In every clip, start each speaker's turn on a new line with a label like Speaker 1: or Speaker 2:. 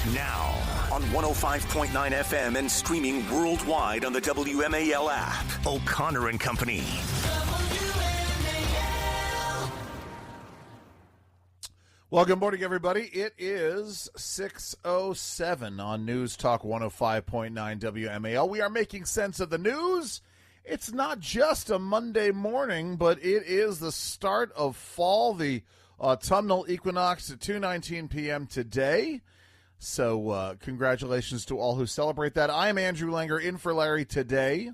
Speaker 1: Now, on 105.9 FM and streaming worldwide on the WMAL app, O'Connor and Company.
Speaker 2: Well, good morning, everybody. It is 6:07 on News Talk 105.9 WMAL. We are making sense of the news. It's not just a Monday morning, but it is the start of fall, the autumnal equinox at 2:19 p.m. today. So congratulations to all who celebrate that. I am Andrew Langer, in for Larry today,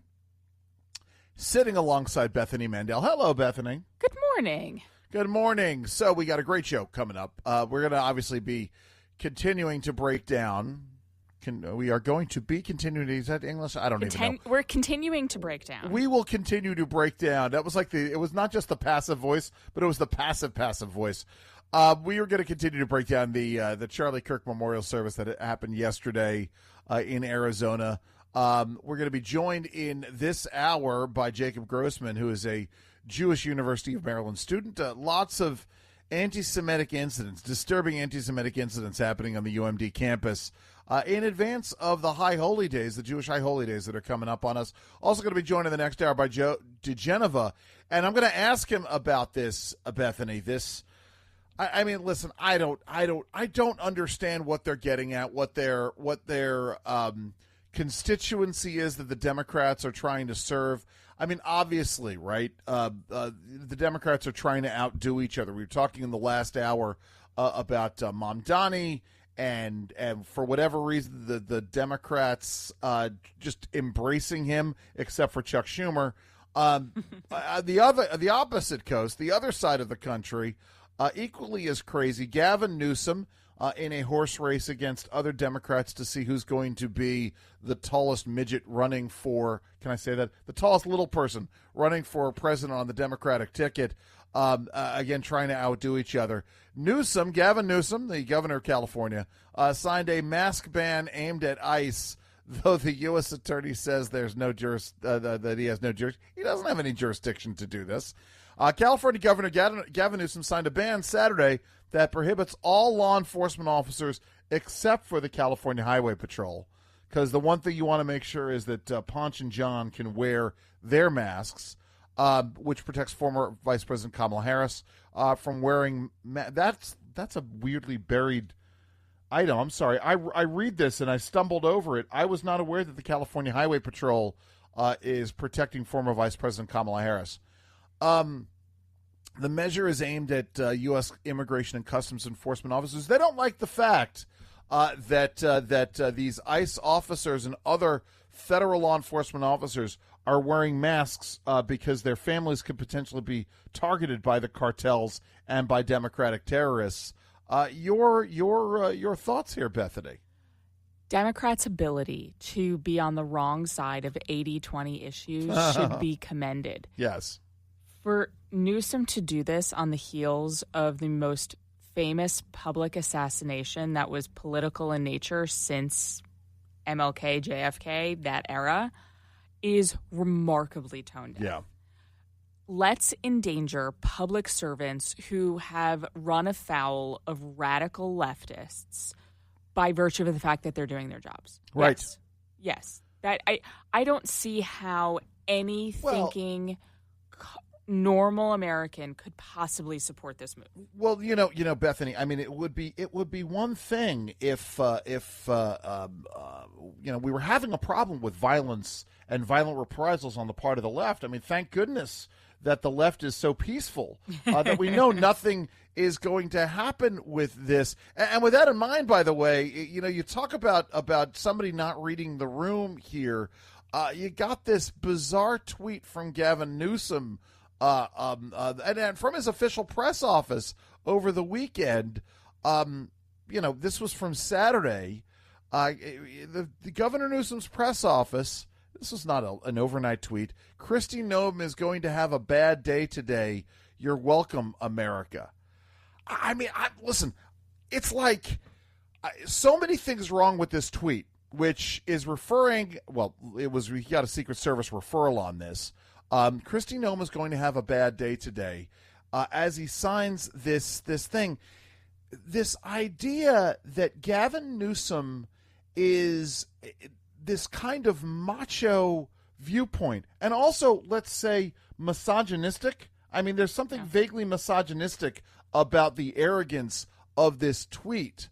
Speaker 2: sitting alongside Bethany Mandel. Hello, Bethany.
Speaker 3: Good morning.
Speaker 2: Good morning. So we got a great show coming up. We're going to obviously be continuing to break down. We are going to be continuing. Is that English? I don't even know.
Speaker 3: We're continuing to break down.
Speaker 2: We will continue to break down. That was like it was not just the passive voice, but it was the passive voice. We are going to continue to break down the Charlie Kirk Memorial Service that happened yesterday in Arizona. We're going to be joined in this hour by Jacob Grossman, who is a Jewish University of Maryland student. Lots of anti-Semitic incidents, disturbing anti-Semitic incidents happening on the UMD campus in advance of the High Holy Days, the Jewish High Holy Days that are coming up on us. Also going to be joined in the next hour by Joe DeGeneva, and I'm going to ask him about this, Bethany. I mean, listen, I don't understand what they're getting at, what their constituency is that the Democrats are trying to serve. I mean, obviously, right? The Democrats are trying to outdo each other. We were talking in the last hour about Mamdani, and for whatever reason, the Democrats just embracing him, except for Chuck Schumer. The opposite coast, the other side of the country, equally as crazy. Gavin Newsom in a horse race against other Democrats to see who's going to be the tallest midget running for, can I say that? The tallest little person running for president on the Democratic ticket, again, trying to outdo each other. Gavin Newsom, the governor of California, signed a mask ban aimed at ICE, though the U.S. attorney says there's no that he has no jurisdiction. He doesn't have any jurisdiction to do this. California Governor Gavin Newsom signed a ban Saturday that prohibits all law enforcement officers except for the California Highway Patrol, because the one thing you want to make sure is that Ponch and John can wear their masks, which protects former Vice President Kamala Harris from wearing that's a weirdly buried item. I'm sorry. I read this and I stumbled over it. I was not aware that the California Highway Patrol is protecting former Vice President Kamala Harris. The measure is aimed at U.S. Immigration and Customs Enforcement officers. They don't like the fact that these ICE officers and other federal law enforcement officers are wearing masks because their families could potentially be targeted by the cartels and by Democratic terrorists. Your thoughts here, Bethany?
Speaker 3: Democrats' ability to be on the wrong side of 80-20 issues should be commended.
Speaker 2: Yes.
Speaker 3: For Newsom to do this on the heels of the most famous public assassination that was political in nature since MLK, JFK, that era, is remarkably tone deaf.
Speaker 2: Yeah.
Speaker 3: Let's endanger public servants who have run afoul of radical leftists by virtue of the fact that they're doing their jobs.
Speaker 2: Right.
Speaker 3: Yes. That I don't see how any thinking normal American could possibly support this move.
Speaker 2: Well, you know, Bethany. I mean, it would be one thing if we were having a problem with violence and violent reprisals on the part of the left. I mean, thank goodness that the left is so peaceful that we know nothing is going to happen with this. And with that in mind, by the way, you talk about somebody not reading the room here. You got this bizarre tweet from Gavin Newsom. And from his official press office over the weekend, this was from Saturday. The Governor Newsom's press office, this was not an overnight tweet. Kristi Noem is going to have a bad day today. You're welcome, America. I mean, listen, it's like so many things wrong with this tweet, which is referring, we got a Secret Service referral on this. Kristi Noem is going to have a bad day today as he signs this thing. this idea that Gavin Newsom is this kind of macho viewpoint, and also, let's say, misogynistic. I mean, there's something vaguely misogynistic about the arrogance of this tweet,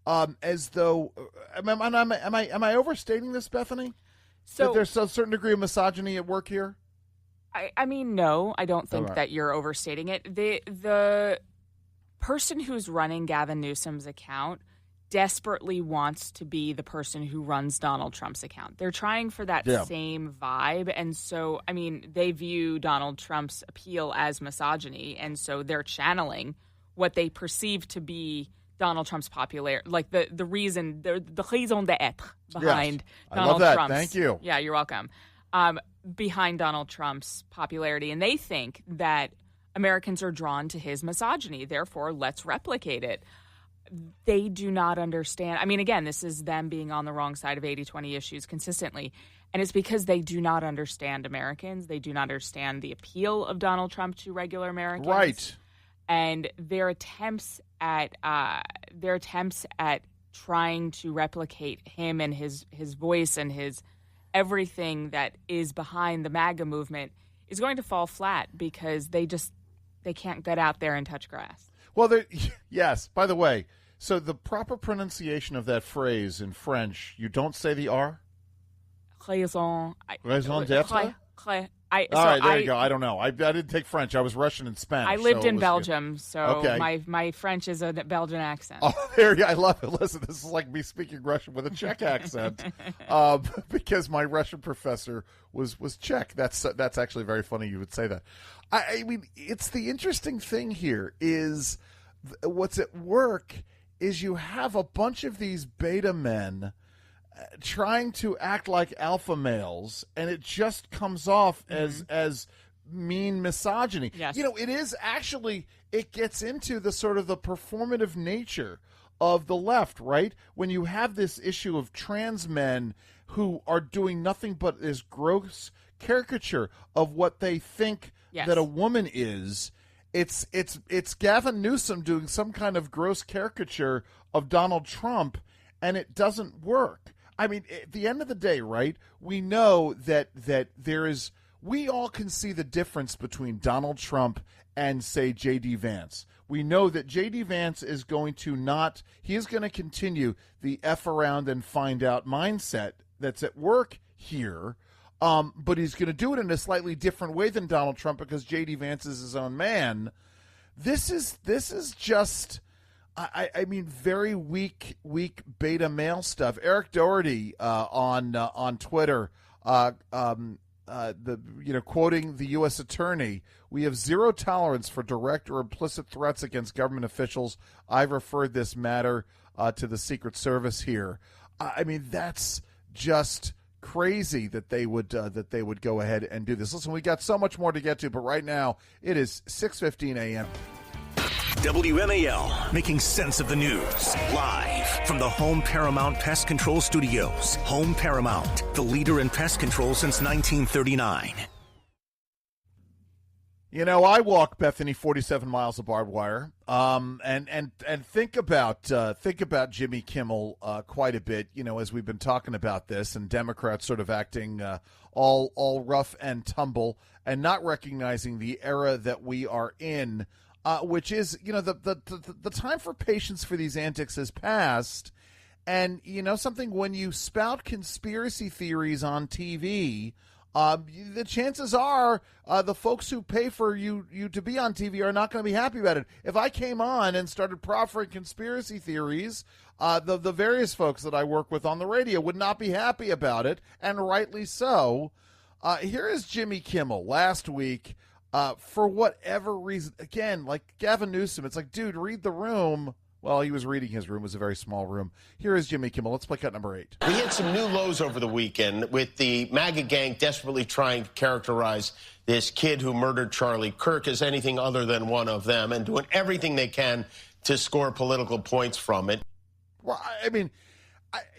Speaker 2: as though am I overstating this, Bethany? So that there's a certain degree of misogyny at work here.
Speaker 3: I mean, no, I don't think that you're overstating it. The person who's running Gavin Newsom's account desperately wants to be the person who runs Donald Trump's account. They're trying for that same vibe. And so, I mean, they view Donald Trump's appeal as misogyny. And so they're channeling what they perceive to be Donald Trump's popularity, like the reason, the raison d'être behind Donald
Speaker 2: I love that.
Speaker 3: Trump's.
Speaker 2: Thank you.
Speaker 3: Yeah, you're welcome. Behind Donald Trump's popularity. And they think that Americans are drawn to his misogyny. Therefore, let's replicate it. They do not understand. I mean, again, this is them being on the wrong side of 80-20 issues consistently. And it's because they do not understand Americans. They do not understand the appeal of Donald Trump to regular Americans.
Speaker 2: Right.
Speaker 3: And their attempts at trying to replicate him and his voice and his everything that is behind the MAGA movement is going to fall flat because they can't get out there and touch grass.
Speaker 2: Well, yes. By the way, so the proper pronunciation of that phrase in French, you don't say the R?
Speaker 3: Raison
Speaker 2: d'être? All right, there you go. I don't know. I didn't take French. I was Russian and Spanish.
Speaker 3: I lived in Belgium, so my French is a Belgian accent.
Speaker 2: Oh, there you go. I love it. Listen, this is like me speaking Russian with a Czech accent, because my Russian professor was Czech. That's actually very funny you would say that. I mean, it's the interesting thing here is what's at work is you have a bunch of these beta men trying to act like alpha males, and it just comes off as mean misogyny.
Speaker 3: Yes.
Speaker 2: It is actually, it gets into the sort of the performative nature of the left, right? When you have this issue of trans men who are doing nothing but this gross caricature of what they think that a woman is. It's Gavin Newsom doing some kind of gross caricature of Donald Trump, and it doesn't work. I mean, at the end of the day, right, we know that there is – we all can see the difference between Donald Trump and, say, J.D. Vance. We know that J.D. Vance is going to not – he is going to continue the F around and find out mindset that's at work here, but he's going to do it in a slightly different way than Donald Trump because J.D. Vance is his own man. This is just – I mean, very weak beta male stuff. Eric Doherty on Twitter, quoting the U.S. attorney, "We have zero tolerance for direct or implicit threats against government officials. I've referred this matter to the Secret Service here." I mean, that's just crazy that they would go ahead and do this. Listen, we got so much more to get to, but right now it is 6:15 a.m.
Speaker 1: WMAL, making sense of the news. Live from the Home Paramount Pest Control Studios. Home Paramount, the leader in pest control since 1939.
Speaker 2: I walk, Bethany, 47 miles of barbed wire, and think about Jimmy Kimmel quite a bit. As we've been talking about this, and Democrats sort of acting all rough and tumble, and not recognizing the era that we are in. Which is, the time for patience for these antics has passed. And, something, when you spout conspiracy theories on TV, the chances are the folks who pay for you to be on TV are not going to be happy about it. If I came on and started proffering conspiracy theories, the various folks that I work with on the radio would not be happy about it, and rightly so. Here is Jimmy Kimmel last week. For whatever reason, again, like Gavin Newsom, it's like, dude, read the room. Well, he was reading his room. It was a very small room. Here is Jimmy Kimmel. Let's play cut number 8.
Speaker 4: We had some new lows over the weekend with the MAGA gang desperately trying to characterize this kid who murdered Charlie Kirk as anything other than one of them and doing everything they can to score political points from it.
Speaker 2: Well, I mean,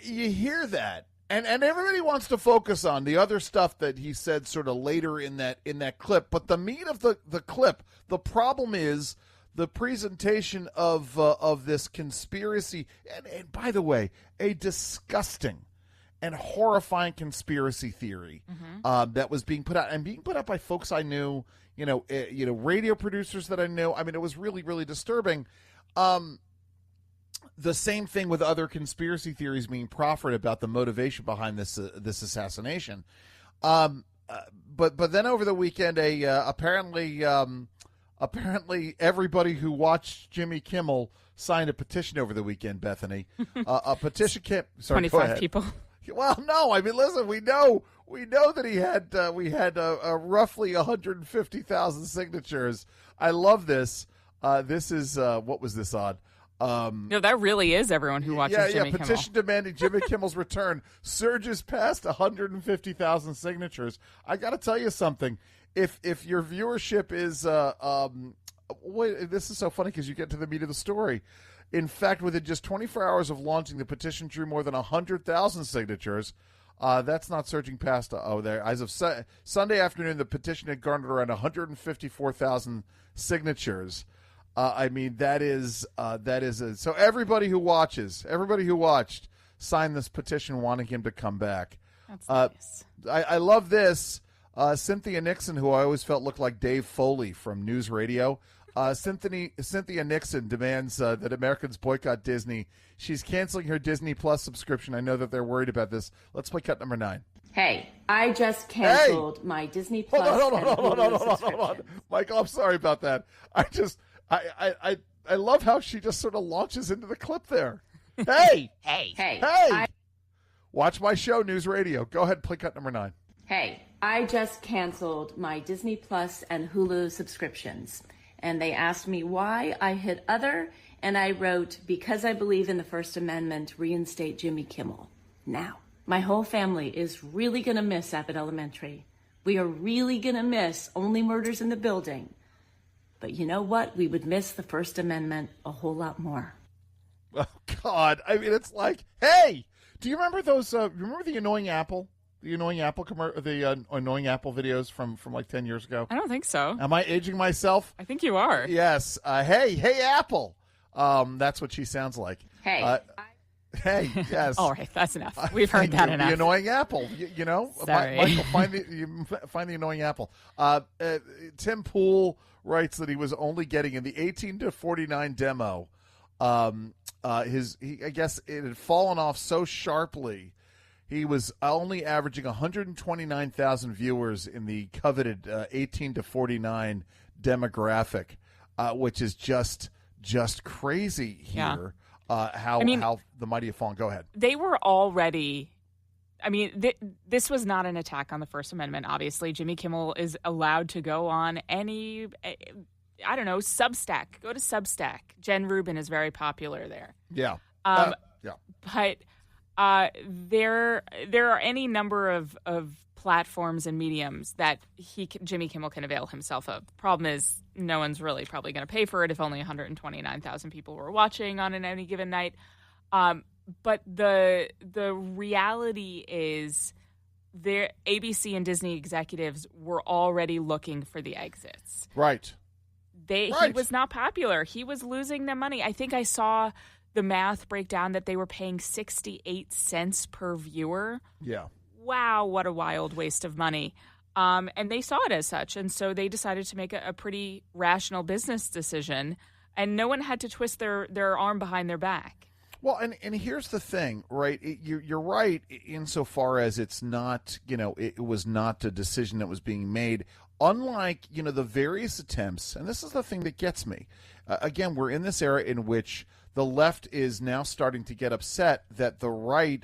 Speaker 2: you hear that. And everybody wants to focus on the other stuff that he said sort of later in that clip. But the meat of the clip, the problem is the presentation of this conspiracy, and by the way, a disgusting and horrifying conspiracy theory that was being put out by folks I knew, radio producers that I knew. I mean, it was really, really disturbing. The same thing with other conspiracy theories being proffered about the motivation behind this assassination. But then over the weekend, apparently everybody who watched Jimmy Kimmel signed a petition over the weekend, Bethany. A petition can't... Sorry,
Speaker 3: 25 people.
Speaker 2: Well, no, I mean, listen, we know that we had roughly 150,000 signatures. I love this. This is, what was this on?
Speaker 3: No, that really is everyone who watches Jimmy Kimmel.
Speaker 2: Petition demanding Jimmy Kimmel's return surges past 150,000 signatures. I got to tell you something. If your viewership is this is so funny because you get to the meat of the story. In fact, within just 24 hours of launching, the petition drew more than 100,000 signatures. That's not surging past. There. As of Sunday afternoon, the petition had garnered around 154,000 signatures. I mean, that is so everybody who watched signed this petition wanting him to come back.
Speaker 3: That's nice.
Speaker 2: I love this. Cynthia Nixon, who I always felt looked like Dave Foley from News Radio. Cynthia Nixon demands that Americans boycott Disney. She's canceling her Disney Plus subscription. I know that they're worried about this. Let's play cut number 9.
Speaker 5: Hey, I just canceled my Disney Plus.
Speaker 2: Hold on. Michael, I'm sorry about that. I love how she just sort of launches into the clip there. Hey! Watch my show, News Radio. Go ahead, play cut number 9.
Speaker 5: Hey, I just canceled my Disney Plus and Hulu subscriptions. And they asked me why. I hit other, and I wrote, because I believe in the First Amendment, reinstate Jimmy Kimmel. Now, my whole family is really going to miss Abbott Elementary. We are really going to miss Only Murders in the Building. But you know what? We would miss the First Amendment a whole lot more.
Speaker 2: Oh, God. I mean, it's like, hey, do you remember those, remember the Annoying Apple? The Annoying Apple Annoying Apple videos from like 10 years ago?
Speaker 3: I don't think so.
Speaker 2: Am I aging myself?
Speaker 3: I think you are.
Speaker 2: Yes. Hey, Apple. That's what she sounds like.
Speaker 5: Hey.
Speaker 2: Hey, yes.
Speaker 3: All right, that's enough. We've heard that enough.
Speaker 2: The Annoying Apple, you know?
Speaker 3: Sorry.
Speaker 2: Michael, find the Annoying Apple. Tim Pool writes that he was only getting in the 18 to 49 demo. I guess it had fallen off so sharply. He was only averaging 129,000 viewers in the coveted 18 to 49 demographic, which is just crazy here.
Speaker 3: Yeah.
Speaker 2: How the mighty have fallen. Go ahead.
Speaker 3: They were already. I mean, this was not an attack on the First Amendment. Obviously, Jimmy Kimmel is allowed to go on any. I don't know, Substack. Go to Substack. Jen Rubin is very popular there.
Speaker 2: Yeah. Yeah.
Speaker 3: But. There are any number of platforms and mediums that Jimmy Kimmel can avail himself of. Problem is, no one's really probably going to pay for it if only 129,000 people were watching on any given night. But the reality is, ABC and Disney executives were already looking for the exits.
Speaker 2: Right.
Speaker 3: He was not popular. He was losing them money. I think I saw the math break down that they were paying 68 cents per viewer.
Speaker 2: Yeah.
Speaker 3: Wow, what a wild waste of money. And they saw it as such. And so they decided to make a pretty rational business decision. And no one had to twist their arm behind their back.
Speaker 2: Well, and here's the thing, right? You're right insofar as it's not, it was not a decision that was being made. Unlike, the various attempts, and this is the thing that gets me. Again, we're in this era in which the left is now starting to get upset that the right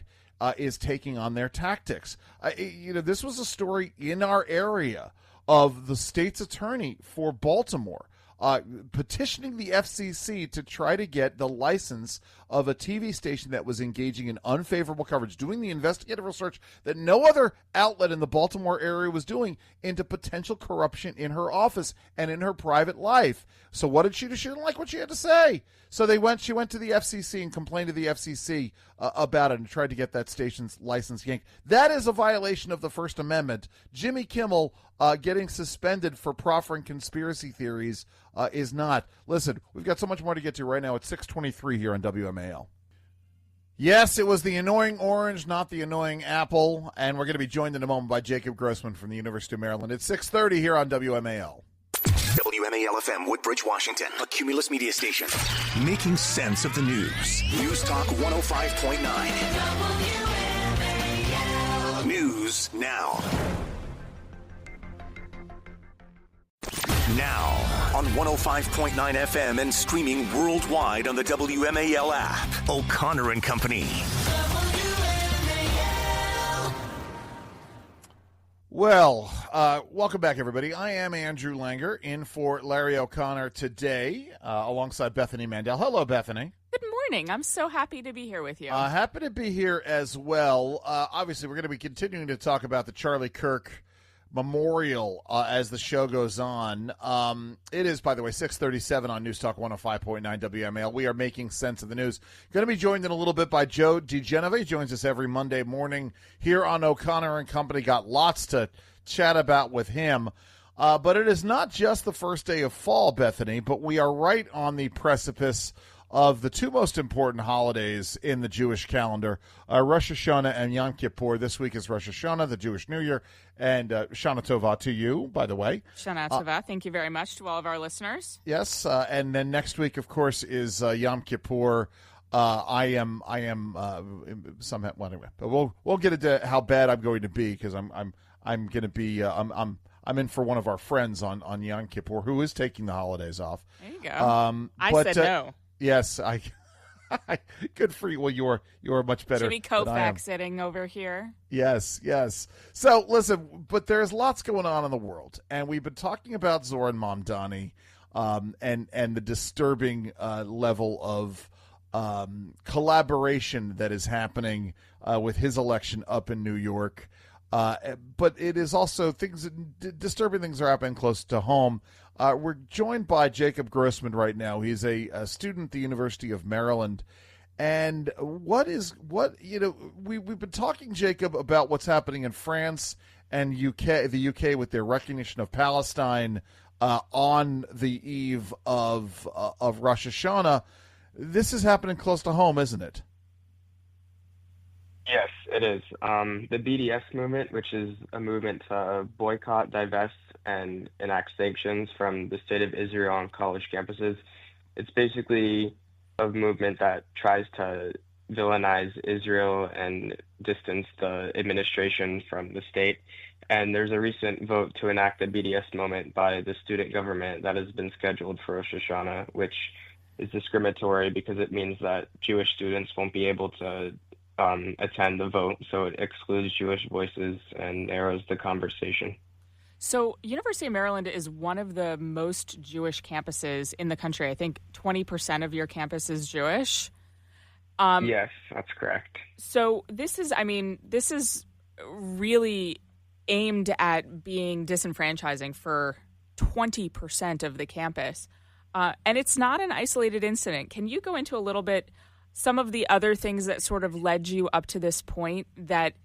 Speaker 2: is taking on their tactics. This was a story in our area of the state's attorney for Baltimore petitioning the FCC to try to get the license of a TV station that was engaging in unfavorable coverage, doing the investigative research that no other outlet in the Baltimore area was doing into potential corruption in her office and in her private life. So what did she do? She didn't like what she had to say. So she went to the FCC and complained to the FCC about it and tried to get that station's license yanked. That is a violation of the First Amendment. Jimmy Kimmel getting suspended for proffering conspiracy theories is not. Listen, we've got so much more to get to right now. It's 6:23 here on WMAL. Yes, it was the annoying orange, not the annoying apple, and we're going to be joined in a moment by Jacob Grossman from the University of Maryland. It's 6:30 here on WMAL.
Speaker 1: WMAL-FM, Woodbridge, Washington, a Cumulus media station. Making sense of the news. News Talk 105.9. WMAL. News now. Now, on 105.9 FM and streaming worldwide on the WMAL app. O'Connor and Company.
Speaker 2: Well, welcome back, everybody. I am Andrew Langer, in for Larry O'Connor today, alongside Bethany Mandel. Hello, Bethany.
Speaker 3: Good morning. I'm so happy to be here with you.
Speaker 2: Happy to be here as well. Obviously, we're going to be continuing to talk about the Charlie Kirk Memorial as the show goes on. It is, by the way, 6:37 on News Talk 105.9 WMAL. We are making sense of the news. Going to be joined in a little bit by Joe DeGeneve. He joins us every Monday morning here on O'Connor and Company. Got lots to chat about with him. But it is not just the first day of fall, Bethany, but we are right on the precipice of the two most important holidays in the Jewish calendar, Rosh Hashanah and Yom Kippur. This week is Rosh Hashanah, the Jewish New Year, and Shana Tova to you, by the way.
Speaker 3: Shana Tova. Thank you very much to all of our listeners.
Speaker 2: Yes, and then next week, of course, is Yom Kippur. I am somehow, well, anyway, but we'll get into how bad I'm going to be, because I'm going to be I'm in for one of our friends on Yom Kippur who is taking the holidays off.
Speaker 3: There you go. I said no.
Speaker 2: Yes, good for you. Well, you're much better.
Speaker 3: Jimmy Kovac sitting over here.
Speaker 2: Yes. So listen, but there's lots going on in the world, and we've been talking about Zoran Mamdani, and the disturbing level of collaboration that is happening with his election up in New York. But it is also disturbing things are happening close to home. We're joined by Jacob Grossman right now. He's a student at the University of Maryland. And we've been talking, Jacob, about what's happening in France and the UK with their recognition of Palestine on the eve of Rosh Hashanah. This is happening close to home, isn't it?
Speaker 6: Yes, it is. The BDS movement, which is a movement to boycott, divest, and enact sanctions from the state of Israel on college campuses, it's basically a movement that tries to villainize Israel and distance the administration from the state. And there's a recent vote to enact the BDS moment by the student government that has been scheduled for Rosh Hashanah, which is discriminatory because it means that Jewish students won't be able to attend the vote, so it excludes Jewish voices and narrows the conversation.
Speaker 3: So University of Maryland is one of the most Jewish campuses in the country. I think 20% of your campus is Jewish.
Speaker 6: Yes, that's correct.
Speaker 3: So this is really aimed at being disenfranchising for 20% of the campus. And it's not an isolated incident. Can you go into a little bit some of the other things that sort of led you up to this point that,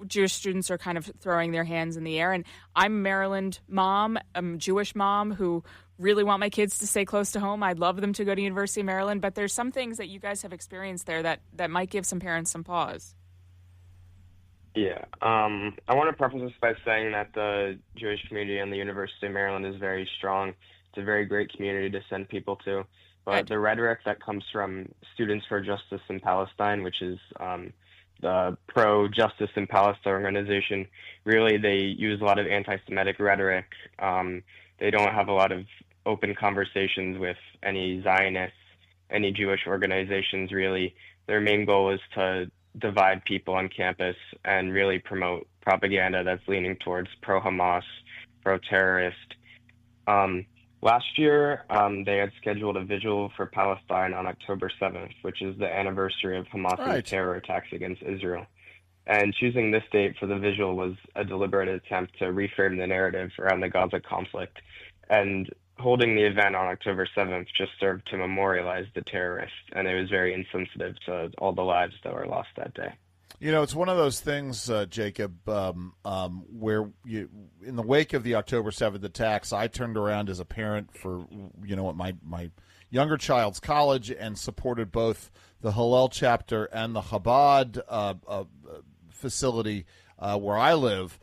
Speaker 3: Jewish students are kind of throwing their hands in the air? And I'm a Maryland mom, I'm a Jewish mom who really want my kids to stay close to home. I'd love them to go to University of Maryland, but there's some things that you guys have experienced there that might give some parents some pause.
Speaker 6: Yeah. I want to preface this by saying that the Jewish community in the University of Maryland is very strong. It's a very great community to send people to. But the rhetoric that comes from Students for Justice in Palestine, which is the pro-justice in Palestine organization, really they use a lot of anti-Semitic rhetoric. They don't have a lot of open conversations with any Zionists, any Jewish organizations, really. Their main goal is to divide people on campus and really promote propaganda that's leaning towards pro-Hamas, pro-terrorist. Last year, they had scheduled a vigil for Palestine on October 7th, which is the anniversary of Hamas's terror attacks against Israel. And choosing this date for the vigil was a deliberate attempt to reframe the narrative around the Gaza conflict. And holding the event on October 7th just served to memorialize the terrorists, and it was very insensitive to all the lives that were lost that day.
Speaker 2: It's one of those things, Jacob, where in the wake of the October 7th attacks, I turned around as a parent for, my younger child's college and supported both the Hillel chapter and the Chabad facility where I live.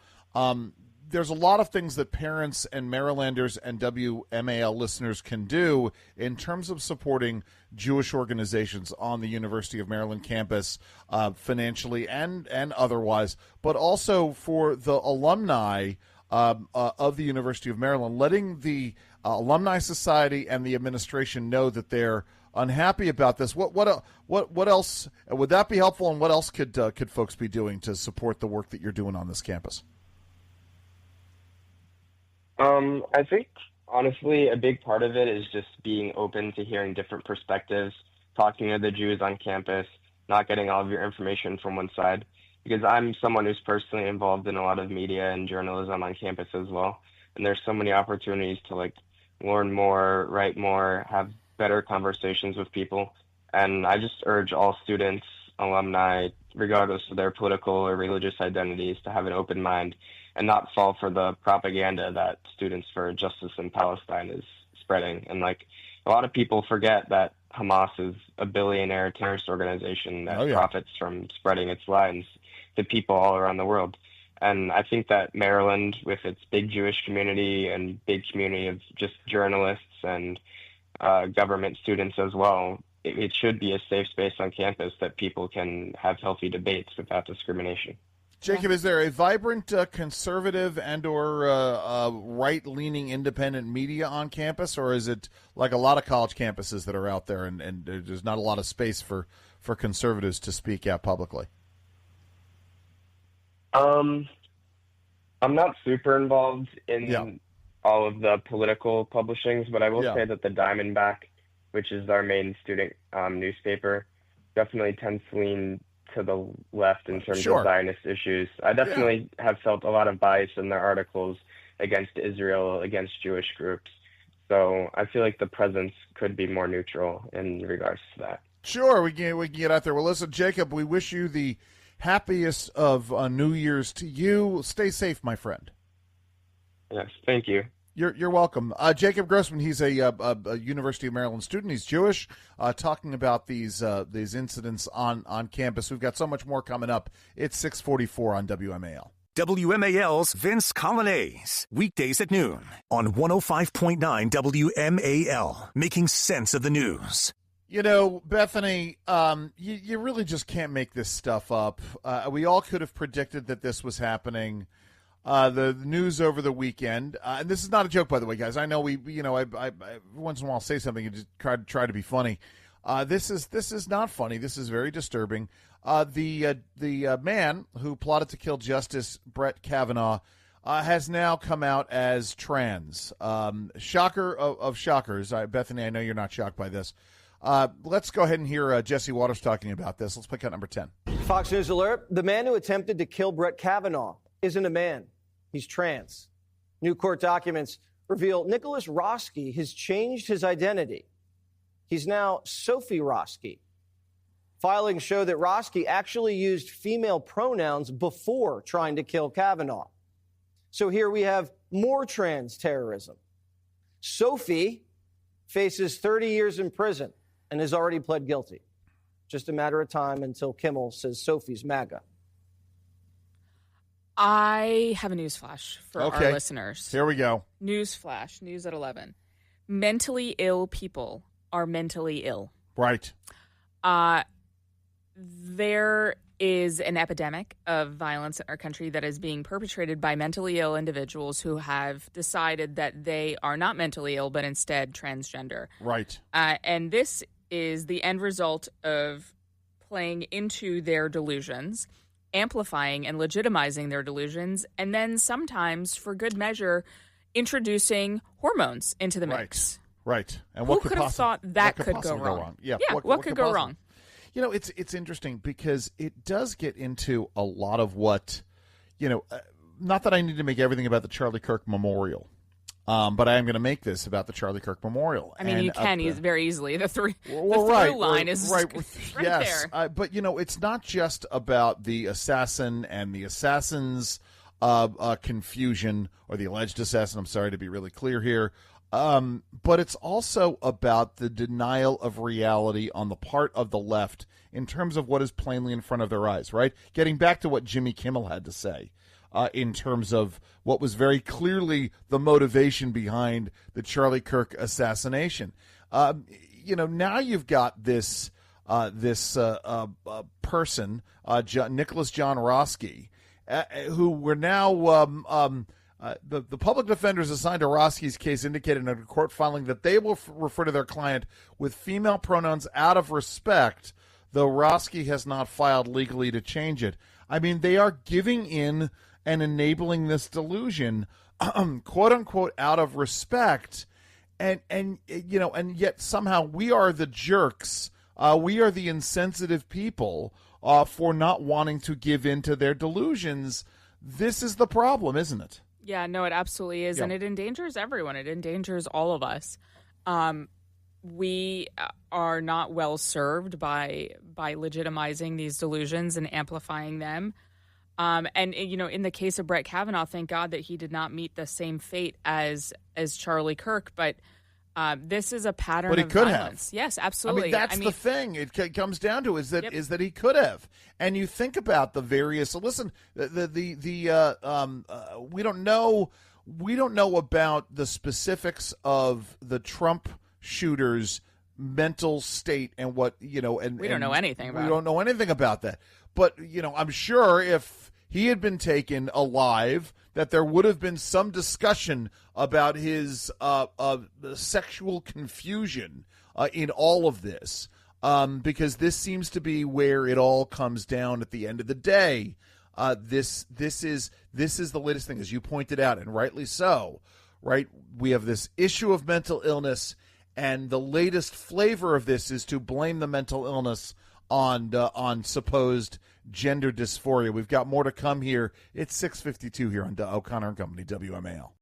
Speaker 2: There's a lot of things that parents and Marylanders and WMAL listeners can do in terms of supporting Jewish organizations on the University of Maryland campus, financially and otherwise, but also for the alumni of the University of Maryland, letting the Alumni Society and the administration know that they're unhappy about this. What else would that be helpful, and what else could folks be doing to support the work that you're doing on this campus?
Speaker 6: I think, honestly, a big part of it is just being open to hearing different perspectives, talking to the Jews on campus, not getting all of your information from one side. Because I'm someone who's personally involved in a lot of media and journalism on campus as well. And there's so many opportunities to learn more, write more, have better conversations with people. And I just urge all students, alumni, regardless of their political or religious identities, to have an open mind and not fall for the propaganda that Students for Justice in Palestine is spreading. And a lot of people forget that Hamas is a billionaire terrorist organization that profits from spreading its lies to people all around the world. And I think that Maryland, with its big Jewish community and big community of just journalists and government students as well, it should be a safe space on campus that people can have healthy debates without discrimination.
Speaker 2: Jacob, is there a vibrant conservative and or right-leaning independent media on campus, or is it like a lot of college campuses that are out there and there's not a lot of space for conservatives to speak out publicly?
Speaker 6: I'm not super involved in all of the political publishings, but I will say that the Diamondback, which is our main student newspaper, definitely tends to lean to the left in terms of Zionist issues. I definitely have felt a lot of bias in their articles against Israel, against Jewish groups. So I feel like the presence could be more neutral in regards to that.
Speaker 2: Sure, we can get out there. Well, listen, Jacob, we wish you the happiest of New Year's to you. Stay safe, my friend.
Speaker 6: Yes, thank you.
Speaker 2: You're welcome. Jacob Grossman, he's a University of Maryland student. He's Jewish, talking about these incidents on campus. We've got so much more coming up. It's 6:44 on WMAL.
Speaker 1: WMAL's Vince Colonnese, weekdays at noon on 105.9 WMAL, making sense of the news.
Speaker 2: Bethany, you really just can't make this stuff up. We all could have predicted that this was happening. The news over the weekend, and this is not a joke, by the way, guys. I know I once in a while say something and just try to be funny. This is not funny. This is very disturbing. The man who plotted to kill Justice Brett Kavanaugh has now come out as trans. Shocker of shockers. Bethany, I know you're not shocked by this. Let's go ahead and hear Jesse Waters talking about this. Let's pick up number 10.
Speaker 7: Fox News alert. The man who attempted to kill Brett Kavanaugh isn't a man. He's trans. New court documents reveal Nicholas Roski has changed his identity. He's now Sophie Roski. Filings show that Roski actually used female pronouns before trying to kill Kavanaugh. So here we have more trans terrorism. Sophie faces 30 years in prison and has already pled guilty. Just a matter of time until Kimmel says Sophie's MAGA.
Speaker 3: I have a news flash for our listeners.
Speaker 2: Here we go.
Speaker 3: News flash, news at 11. Mentally ill people are mentally ill.
Speaker 2: Right.
Speaker 3: There is an epidemic of violence in our country that is being perpetrated by mentally ill individuals who have decided that they are not mentally ill, but instead transgender.
Speaker 2: Right.
Speaker 3: And this is the end result of playing into their delusions, amplifying and legitimizing their delusions, and then sometimes, for good measure, introducing hormones into the mix.
Speaker 2: Right. And
Speaker 3: who could have thought that could go wrong?
Speaker 2: Yeah.
Speaker 3: What could go wrong?
Speaker 2: It's interesting because it does get into a lot of what, not that I need to make everything about the Charlie Kirk Memorial, But I am going to make this about the Charlie Kirk Memorial.
Speaker 3: I mean, you can very easily. The through line is
Speaker 2: right
Speaker 3: yes.
Speaker 2: there. But, it's not just about the assassin and the assassin's confusion, or the alleged assassin. I'm sorry to be really clear here. But it's also about the denial of reality on the part of the left in terms of what is plainly in front of their eyes, right? Getting back to what Jimmy Kimmel had to say. In terms of what was very clearly the motivation behind the Charlie Kirk assassination. Now you've got this person, Nicholas John Roski, who we're now the public defenders assigned to Roski's case indicated in a court filing that they will refer to their client with female pronouns out of respect, though Roski has not filed legally to change it. I mean, they are giving in and enabling this delusion, quote unquote, out of respect, and yet somehow we are the jerks, we are the insensitive people for not wanting to give in to their delusions. This is the problem, isn't it?
Speaker 3: Yeah, no, it absolutely is, and it endangers everyone. It endangers all of us. We are not well served by legitimizing these delusions and amplifying them. In the case of Brett Kavanaugh, thank God that he did not meet the same fate as Charlie Kirk. But this is a pattern of violence. Yes, absolutely.
Speaker 2: I mean, the thing. It comes down to is that he could have. And you think about the various. So listen, we don't know about the specifics of the Trump shooter's mental state and what and
Speaker 3: we don't know anything about.
Speaker 2: We don't know anything about that. But, I'm sure if he had been taken alive, that there would have been some discussion about his sexual confusion in all of this, because this seems to be where it all comes down at the end of the day. This is the latest thing, as you pointed out, and rightly so, right? We have this issue of mental illness, and the latest flavor of this is to blame the mental illness on supposed gender dysphoria. We've got more to come here. It's 6:52 here on O'Connor and Company, WMAL.